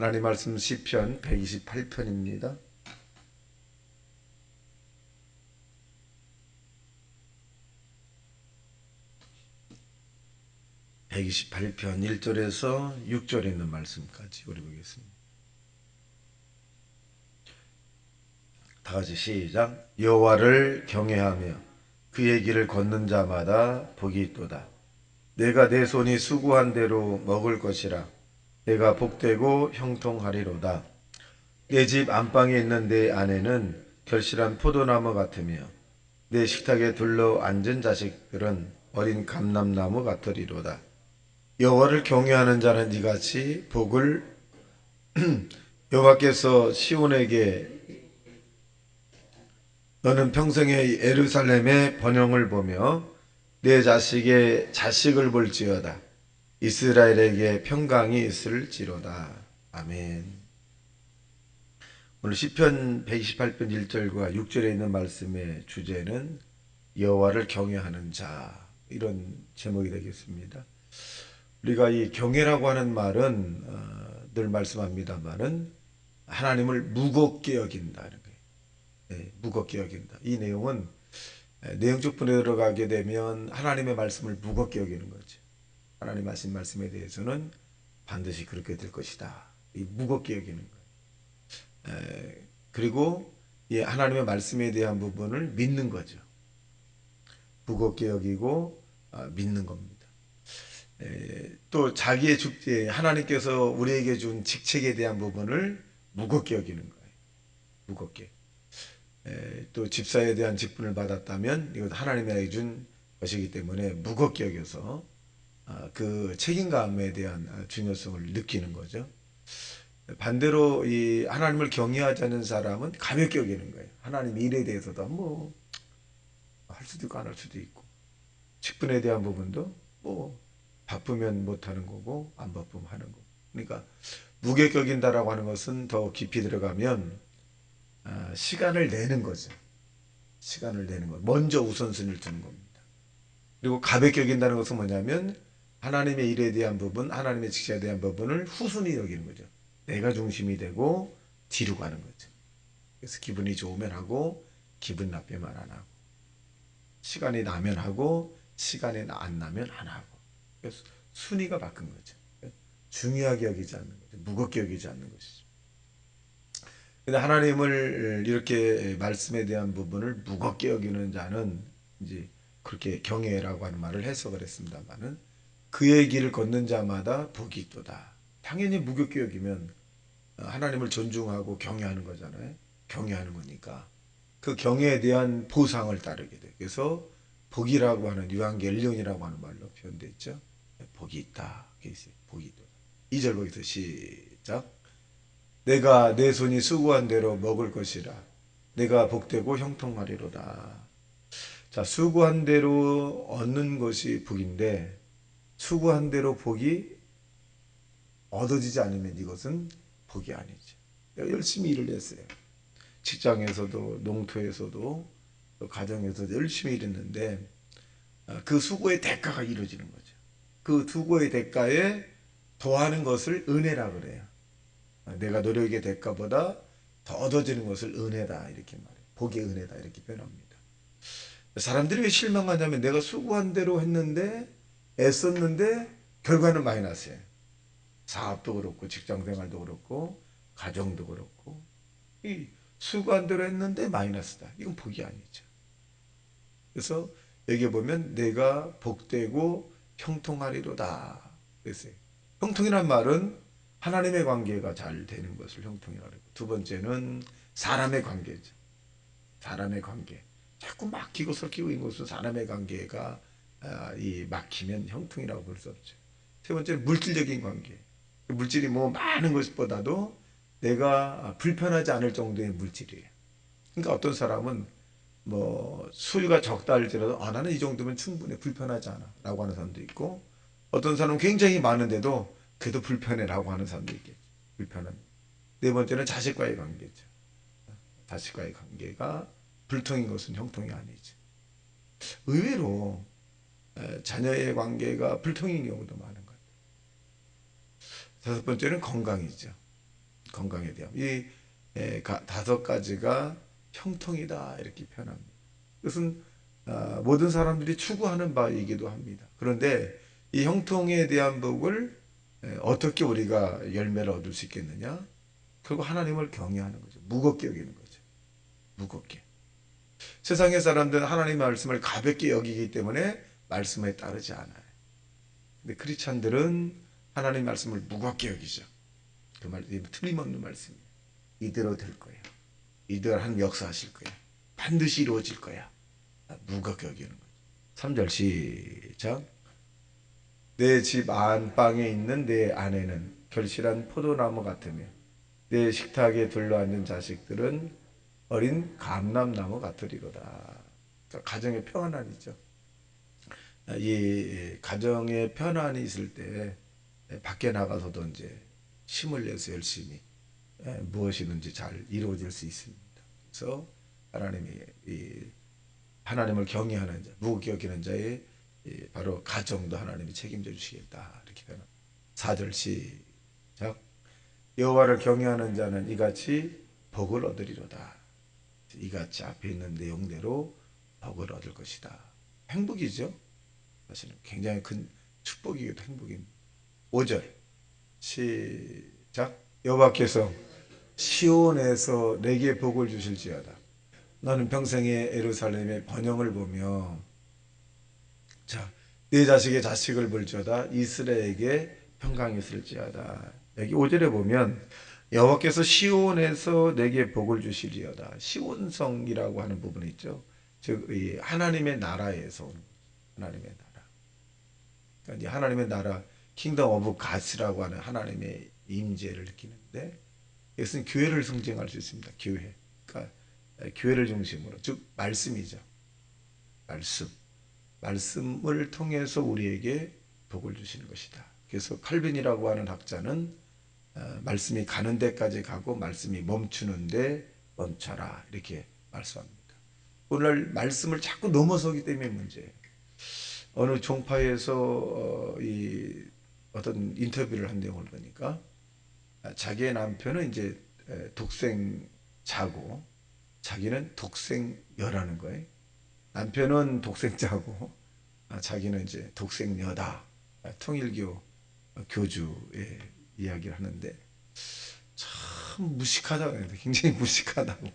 하나님 말씀 시편 128편입니다. 128편 1절에서 6절에 있는 말씀까지 우리 보겠습니다. 다 같이 시작. 여호와를 경외하며 그의 길을 걷는 자마다 복이 있도다. 내가 내 손이 수고한 대로 먹을 것이라. 내가 복되고 형통하리로다. 내 집 안방에 있는 내 아내는 결실한 포도나무 같으며 내 식탁에 둘러 앉은 자식들은 어린 감람나무 같으리로다. 여호와를 경외하는 자는 이같이 복을 여호와께서 시온에게 너는 평생에 예루살렘의 번영을 보며 내 자식의 자식을 볼지어다. 이스라엘에게 평강이 있을지로다. 아멘. 오늘 시편 128편 1절과 6절에 있는 말씀의 주제는 여호와를 경외하는 자, 이런 제목이 되겠습니다. 우리가 이 경외라고 하는 말은 늘 말씀합니다만은 하나님을 무겁게 여긴다는 거예요. 네, 무겁게 여긴다. 이 내용은 내용적 분에 들어가게 되면 하나님의 말씀을 무겁게 여기는 거죠. 하나님 하신 말씀에 대해서는 반드시 그렇게 될 것이다. 이 무겁게 여기는 거예요. 그리고 이 하나님의 말씀에 대한 부분을 믿는 거죠. 무겁게 여기고 믿는 겁니다. 또 자기의 하나님께서 우리에게 준 직책에 대한 부분을 무겁게 여기는 거예요. 무겁게. 또 집사에 대한 직분을 받았다면 이것 하나님이 준 것이기 때문에 무겁게 여겨서 그 책임감에 대한 중요성을 느끼는 거죠. 반대로 이 하나님을 경외하지 않는 사람은 가볍게 여기는 거예요. 하나님 일에 대해서도 뭐 할 수도 있고 안 할 수도 있고, 직분에 대한 부분도 뭐 바쁘면 못하는 거고 안 바쁘면 하는 거고. 그러니까 무겁게 여긴다라고 하는 것은 더 깊이 들어가면 시간을 내는 거죠. 시간을 내는 것. 먼저 우선순위를 두는 겁니다. 그리고 가볍게 여긴다는 것은 뭐냐면 하나님의 일에 대한 부분, 하나님의 직책에 대한 부분을 후순위 여기는 거죠. 내가 중심이 되고 뒤로 가는 거죠. 그래서 기분이 좋으면 하고 기분 나쁘면 안 하고, 시간이 나면 하고 시간이 안 나면 안 하고. 그래서 순위가 바뀐 거죠. 중요하게 여기지 않는 거죠. 무겁게 여기지 않는 것이죠. 근데 하나님을 이렇게 말씀에 대한 부분을 무겁게 여기는 자는 이제 그렇게 경외라고 하는 말을 해석을 했습니다만은 그의 길을 걷는 자마다 복이 있도다. 당연히 무겁게 여기면 하나님을 존중하고 경외하는 거잖아요. 경외하는 거니까 그 경외에 대한 보상을 따르게 돼. 그래서 복이라고 하는 유한겔리온이라고 하는 말로 표현되어 있죠. 복이 있다. 복이 있다. 2절 거기서 시작. 내가 내 손이 수고한 대로 먹을 것이라. 내가 복되고 형통하리로다. 자, 수고한 대로 얻는 것이 복인데 수고한 대로 복이 얻어지지 않으면 이것은 복이 아니죠. 열심히 일을 했어요. 직장에서도 농토에서도 또 가정에서도 열심히 일했는데 그 수고의 대가가 이루어지는 거죠. 그 수고의 대가에 더하는 것을 은혜라 그래요. 내가 노력의 대가보다 더 얻어지는 것을 은혜다 이렇게 말해요. 복의 은혜다 이렇게 표현합니다. 사람들이 왜 실망하냐면 내가 수고한 대로 했는데 애썼는데 결과는 마이너스예요. 사업도 그렇고 직장생활도 그렇고 가정도 그렇고 이 수고한 대로 했는데 마이너스다. 이건 복이 아니죠. 그래서 여기 보면 내가 복되고 형통하리로다 그랬어요. 형통이란 말은 하나님의 관계가 잘 되는 것을 형통이라고 하고, 두 번째는 사람의 관계죠. 사람의 관계. 자꾸 막히고 섞이고 있는 것은 사람의 관계가 이 막히면 형통이라고 볼 수 없죠. 세 번째는 물질적인 관계. 물질이 뭐 많은 것보다도 내가 불편하지 않을 정도의 물질이에요. 그러니까 어떤 사람은 뭐 수유가 적다 할지라도 나는 이 정도면 충분해 불편하지 않아 라고 하는 사람도 있고, 어떤 사람은 굉장히 많은데도 그래도 불편해 라고 하는 사람도 있겠죠. 불편함. 네 번째는 자식과의 관계죠. 자식과의 관계가 불통인 것은 형통이 아니죠. 의외로 자녀의 관계가 불통인 경우도 많은 것 같아요. 다섯 번째는 건강이죠. 건강에 대한 이 다섯 가지가 형통이다 이렇게 표현합니다. 이것은 모든 사람들이 추구하는 바이기도 합니다. 그런데 이 형통에 대한 복을 어떻게 우리가 열매를 얻을 수 있겠느냐? 결국 하나님을 경외하는 거죠. 무겁게 여기는 거죠. 무겁게. 세상의 사람들은 하나님의 말씀을 가볍게 여기기 때문에 말씀에 따르지 않아요. 근데 크리스찬들은 하나님의 말씀을 무겁게 여기죠. 그 말이 틀림없는 말씀이에요. 이대로 될 거예요. 이대로 하나님 역사하실 거예요. 반드시 이루어질 거야. 무겁게 여기는 거죠. 3절 시작. 내 집 안방에 있는 내 아내는 결실한 포도나무 같으며 내 식탁에 둘러앉은 자식들은 어린 감람나무 같으리로다. 그러니까 가정의 평안이죠. 이 가정의 편안이 있을 때 밖에 나가서도 이제 힘을 내서 열심히 무엇이든지 잘 이루어질 수 있습니다. 그래서 하나님이 하나님을 경외하는 자, 무겁게 여기는 자의 바로 가정도 하나님이 책임져 주시겠다 이렇게 표현합니다. 4절 시작. 여호와를 경외하는 자는 이같이 복을 얻으리로다. 이같이 앞에 있는 내용대로 복을 얻을 것이다. 행복이죠. 사실은 굉장히 큰 축복이기도 행복입니다. 5절 시작. 여호와께서 시온에서 내게 복을 주실지어다. 너는 평생에 예루살렘의 번영을 보며 내 자식의 자식을 볼지어다. 이스라엘에게 평강이 있을지어다. 여기 5절에 보면 여호와께서 시온에서 내게 복을 주시리어다. 시온성이라고 하는 부분이 있죠. 즉 하나님의 나라에서 오는 하나님의 나라. 그러니까 이제 하나님의 나라 킹덤 오브 갓이라고 하는 하나님의 임재를 느끼는데 이것은 교회를 상징할 수 있습니다. 교회. 그러니까 교회를 중심으로 즉 말씀이죠. 말씀을 통해서 우리에게 복을 주시는 것이다. 그래서 칼빈이라고 하는 학자는 말씀이 가는 데까지 가고 말씀이 멈추는데 멈춰라 이렇게 말씀합니다. 오늘 말씀을 자꾸 넘어서기 때문에 문제예요. 어느 종파에서 어떤 인터뷰를 한 내용을 보니까 자기의 남편은 이제 독생자고 자기는 독생녀라는 거예요. 남편은 독생자고 자기는 이제 독생녀다. 통일교 교주의 이야기를 하는데 참 무식하다고 굉장히 무식하다고.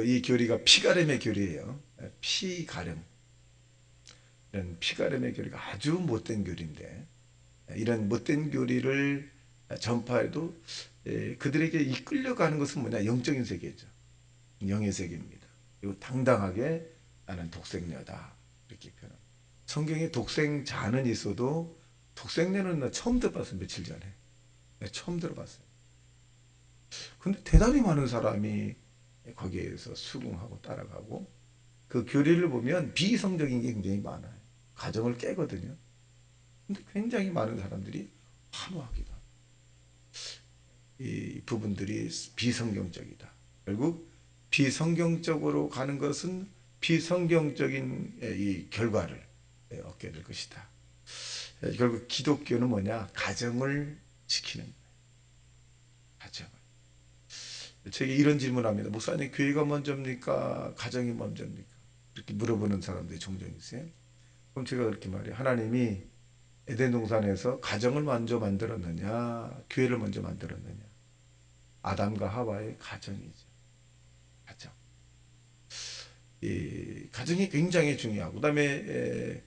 이 교리가 피가름의 교리예요. 피가름. 이런 피가름의 교리가 아주 못된 교리인데 이런 못된 교리를 전파해도 그들에게 이끌려가는 것은 뭐냐? 영적인 세계죠. 영의 세계입니다. 그리고 당당하게 나는 독생녀다 이렇게 표현합니다. 성경에 독생자는 있어도 독생녀는 나 처음 들어봤어요. 며칠 전에 처음 들어봤어요. 근데 대단히 많은 사람이 거기에서 수긍하고 따라가고 그 교리를 보면 비이성적인 게 굉장히 많아요. 가정을 깨거든요. 근데 굉장히 많은 사람들이 환호하기도 합니다. 이 부분들이 비성경적이다. 결국 비성경적으로 가는 것은 비성경적인 이 결과를 얻게 될 것이다. 결국 기독교는 뭐냐? 가정을 지키는 거예요. 가정을. 제게 이런 질문합니다. 목사님, 교회가 먼저입니까? 가정이 먼저입니까? 이렇게 물어보는 사람들이 종종 있어요. 그럼 제가 그렇게 말해요. 하나님이 에덴 동산에서 가정을 먼저 만들었느냐, 교회를 먼저 만들었느냐? 아담과 하와의 가정이죠. 가정. 이 가정이 굉장히 중요하고, 그다음에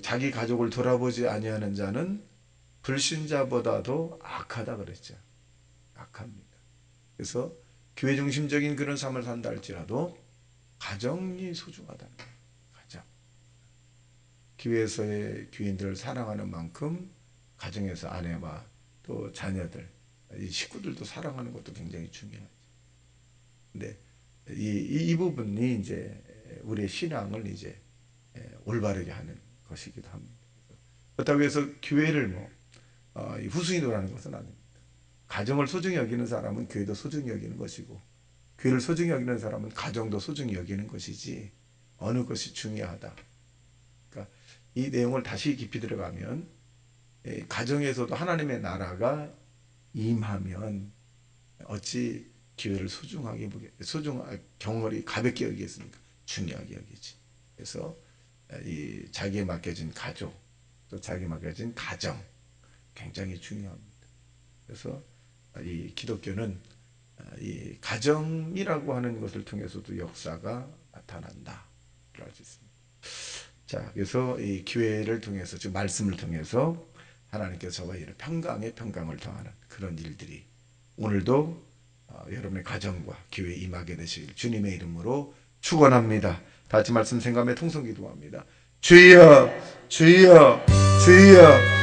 자기 가족을 돌아보지 아니하는 자는 불신자보다도 악하다 그랬죠. 악합니다. 그래서 교회 중심적인 그런 삶을 산다 할지라도 가정이 소중하다는 거예요. 가정. 교회에서의 교인들을 사랑하는 만큼 가정에서 아내와 또 자녀들, 이 식구들도 사랑하는 것도 굉장히 중요하죠. 근데 이 부분이 이제 우리의 신앙을 이제 올바르게 하는 것이기도 합니다. 그렇다고 해서 교회를 후순위로 것은 아닙니다. 가정을 소중히 여기는 사람은 교회도 소중히 여기는 것이고 교회를 소중히 여기는 사람은 가정도 소중히 여기는 것이지 어느 것이 중요하다. 그러니까 이 내용을 다시 깊이 들어가면 가정에서도 하나님의 나라가 임하면 어찌 기회를 경홀히 가볍게 여기겠습니까? 중요하게 여기지. 그래서 이 자기에 맡겨진 가족, 또 자기에 맡겨진 가정 굉장히 중요합니다. 그래서 이 기독교는 이 가정이라고 하는 것을 통해서도 역사가 나타난다. 알 수 있습니다. 자, 그래서 이 기회를 통해서, 즉 말씀을 통해서 하나님께서 저와 이런 평강을 더하는 그런 일들이 오늘도 여러분의 가정과 교회에 임하게 되시길 주님의 이름으로 축원합니다. 다 같이 말씀 생각하며 통성 기도합니다. 주여, 주여, 주여.